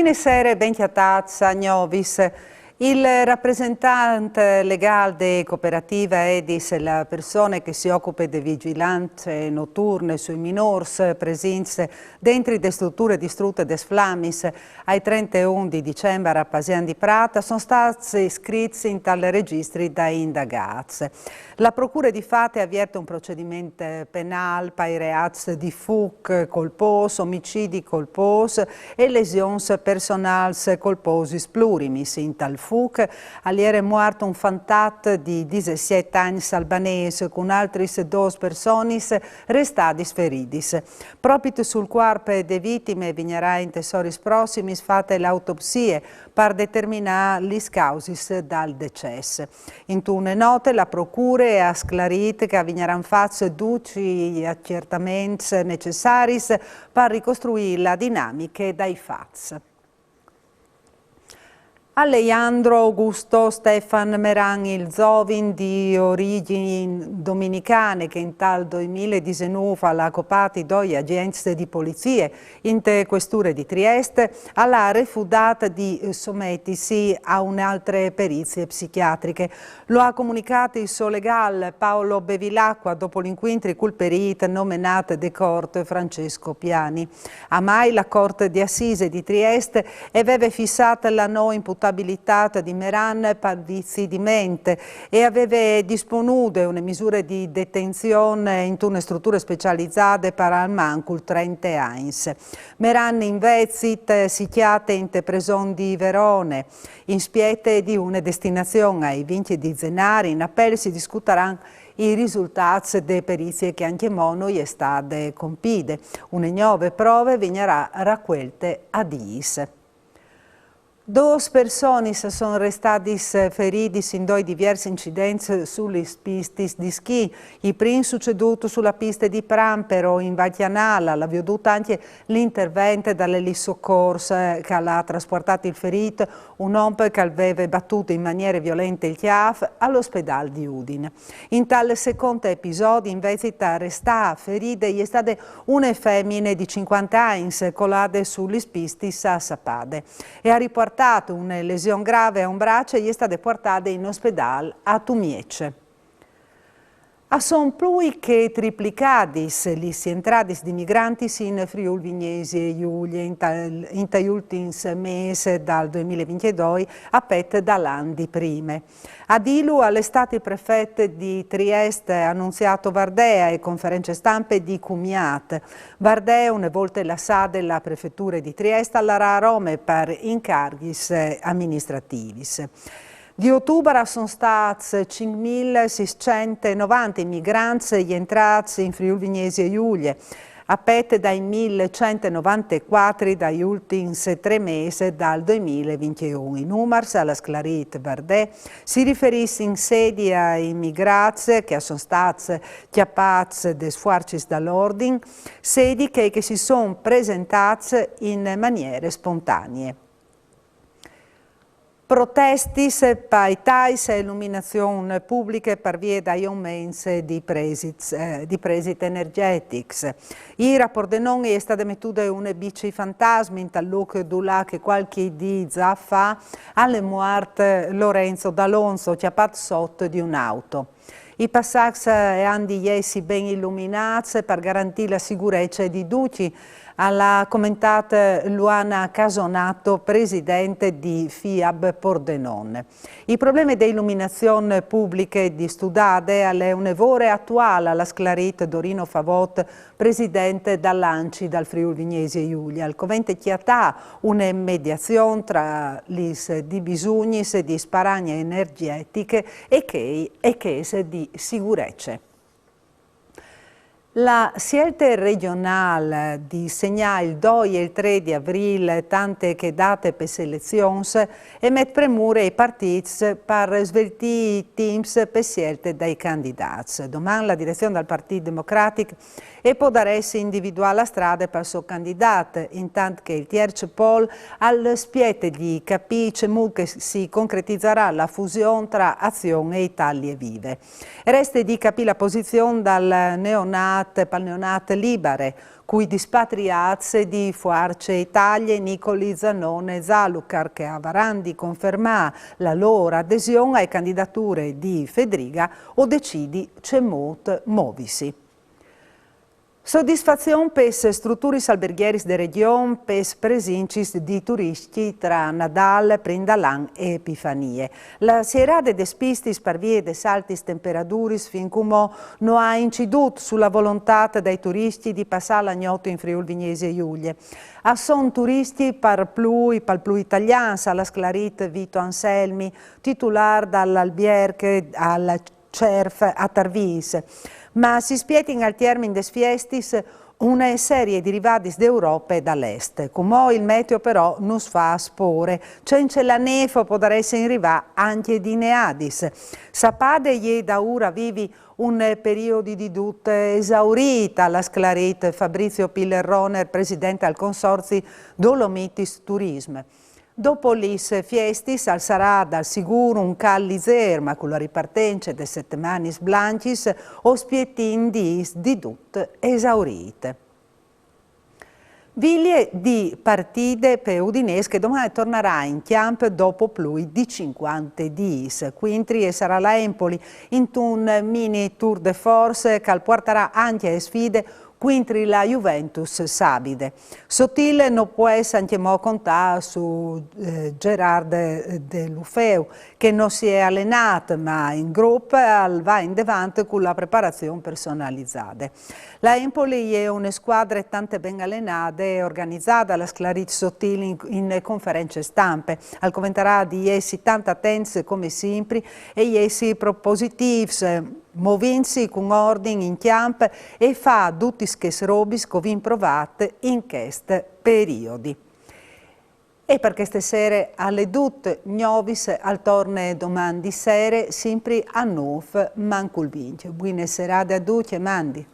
Buonasera, ben chiatazza, Gnovis. Il rappresentante legale della cooperativa Edis, la persona che si occupa di vigilanze notturne sui minors presenze dentro le strutture distrutte des Flamis ai 31 di dicembre a Pasian di Prata sono stati iscritti in tale registri da indagati. La Procura di Fate avvierte un procedimento penale per i reati di furto colposo, omicidi colposi e lesioni personali colposi plurimis. In tal furto all'era morto un fantat di 17 anni albanese con altri 2 persone restati feriti. Proprio sul corpo delle vittime vignerà in tesoris prossimis fatte l'autopsie per determinare le cause dal decesso. In tune note la Procura ha sclarito che vigneranno fatti tutti gli accertamenti necessari per ricostruire la dinamica dai fatti. Alejandro Augusto Stefan Meran, il giovane di origini dominicane che in tal 2019 ha occupato 2 agenzie di polizia in te questure di Trieste, ha rifiutato di sommettersi a un'altra perizie psichiatriche. Lo ha comunicato il suo legale Paolo Bevilacqua dopo l'incontro col perito nominato de Corte Francesco Piani. A mai la Corte di Assise di Trieste aveva fissato la no imputabilità di Meran per vizi di mente e aveva disponuto una misura di detenzione in una struttura specializzata per almancul 30 anni. Meran invece si chiate in preson di Verone, in spiete di una destinazione ai vinci di Zenari. In appello si discuteranno i risultati delle perizie che anche mono è state compite. Una nuove prove vignerà raccolte a Diis. 2 persone sono restate ferite in 2 diversi incidenti sulle piste di schi. Il primo succeduto sulla pista di Prampero in Val Chianala. L'ha veduto anche l'intervento dall'elisoccorso che ha trasportato il ferito, un uomo che aveva battuto in maniera violenta il chiaf all'ospedale di Udine. In tale secondo episodio invece di restare ferite è stata una femmina di 50 anni colata sulle piste a Sapade e ha riportato una lesione grave a un braccio e è stata portata in ospedale a Tumiece. A son più che triplicati gli entrati di migranti in Friuli Vignesi e Giulia in gli ultimi mesi dal 2022 a pet dall'anno di prime. Ad Ilu all'estate il prefetto di Trieste ha annunziato Vardea e conferenze stampe di Cumiat. Vardea una volta lasciata della prefettura di Trieste alla Rome per incarichi amministrativi. Di ottobre sono stati 5.690 migranti entrati in Friuli Vignesi e Giulia, a pet dai 1.194 dagli ultimi 3 mesi dal 2021. I numeri, alla sclarita Vardè, si riferiscono in sedi ai immigrati che sono stati chiappati da sforzi dall'ordine, sedi che si sono presentati in maniere spontanee. Protesti per tasse e illuminazione pubbliche per via degli aumenti di prezzi energetici. Il rapporto non è stato mettuto una bici fantasma in tal luogo che qualche di fa alle morte Lorenzo D'Alonso chiappato sotto di un'auto. I passaggi hanno di essi ben illuminati per garantire la sicurezza di tutti. Alla commentata Luana Casonato, presidente di FIAB Pordenone. I problemi di illuminazione pubblica di Studade è un evore attuale alla sclarita Dorino Favot, presidente dall'ANCI dal Friuli Vignesi e Giulia. Al covente chiatà una mediazione tra le bisogni di sparagne energetiche e chiese di sicurezza. La scelta regionale di segnare il 2 e il 3 di aprile tante che date per selezioni e mette premure ai partiti per sveltire i teams per scelte dai candidati. Domani la direzione del Partito Democratico e può darsi individuare la strada per il suo candidato, intanto che il terzo poll al spiete di capisce che si concretizzerà la fusione tra Azione e Italia Vive. Resta di capire la posizione dal neonato palneonat libere, cui dispatriazze di Fuarce Italia, Nicoli Zanone e Zalucar, che avranno di confermare la loro adesione alle candidature di Fedriga o decidi cemot movisi. Soddisfazione per le strutture alberghiere de regione, per le presenze di turisti tra Nadal, Prindalan e Epifanie. La serata de spisti per via de salti temperature fin come non ha inciduto sulla volontà dei turisti di passare l'agnoto in Friuli Vignesi Giulie. A son turisti pal plu italiano, alla Sclarit Vito Anselmi, titolare dall'Albierche al CERF a Tarvis. Ma si spietin al termine des fiestis una serie di rivadis d'Europa e dall'est. Come il meteo però non fa spore, c'è la neve può essere in riva anche di Neadis. Sapade e da ora vivi un periodo di dut esaurita la Sclarit Fabrizio Pillerroner, presidente al consorzio Dolomitis Turism. Dopo lis fiestis al sarà dal sicuro un calliser, ma con la ripartenza de settemanis blancis o spietin di dut esaurite. Viglie di partite per Udinese che domani tornerà in camp dopo più di 50 dis. Quindi sarà la Empoli in un mini tour de force che porterà anche le sfide quintri la Juventus Sabide. Sottile non può essere anche contare su Gerard De Lufeu, che non si è allenato, ma in gruppo va in davanti con la preparazione personalizzata. La Empoli è una squadra tante ben allenata e organizzata, la Sclarit Sottile in conferenze stampe. Al commenterà di essi tanta tense come sempre e essi propositivi, movinsi con ordine in camp e fa tutti che robis che vi provate in questi periodi. E per queste sere alle tutte novis al torne domani sere sempre a Nuf Mancul Vince. Buone serate a tutti e mandi.